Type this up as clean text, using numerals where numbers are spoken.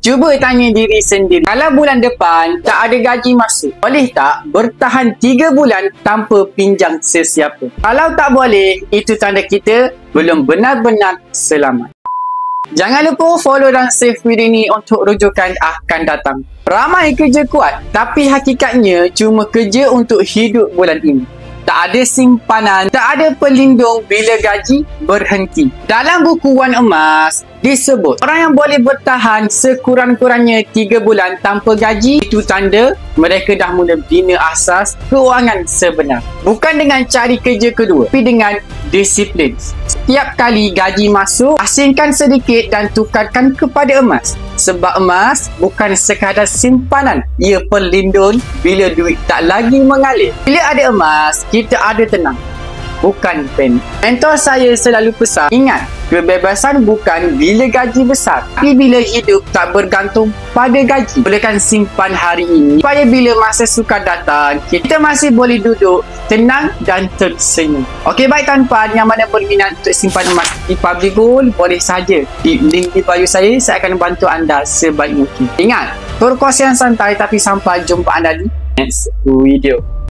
Cuba tanya diri sendiri, kalau bulan depan tak ada gaji masuk, boleh tak bertahan 3 bulan tanpa pinjam sesiapa? Kalau tak boleh, itu tanda kita belum benar-benar selamat. Jangan lupa follow dan save video ni untuk rujukan akan datang. Ramai kerja kuat, tapi hakikatnya cuma kerja untuk hidup bulan ini. Tak ada simpanan, tak ada pelindung bila gaji berhenti. Dalam buku Wang Emas disebut, orang yang boleh bertahan sekurang-kurangnya 3 bulan tanpa gaji, itu tanda mereka dah mula bina asas keuangan sebenar. Bukan dengan cari kerja kedua, tapi dengan disiplin. Setiap kali gaji masuk, asingkan sedikit dan tukarkan kepada emas. Sebab emas bukan sekadar simpanan, ia pelindung bila duit tak lagi mengalir. Bila ada emas, kita ada tenang, bukan panik. Mentor saya selalu pesan, ingat, kebebasan bukan bila gaji besar, tapi bila hidup tak bergantung pada gaji. Bolehkan simpan hari ini supaya bila masa sukar datang, kita masih boleh duduk tenang dan tersenyum. Okey, baik tuan-tuan yang mana berminat untuk simpan emas di Public Gold, boleh saja di link di bio saya akan bantu anda sebaik mungkin. Ingat, berkuasa yang santai, tapi sampai jumpa anda di next video.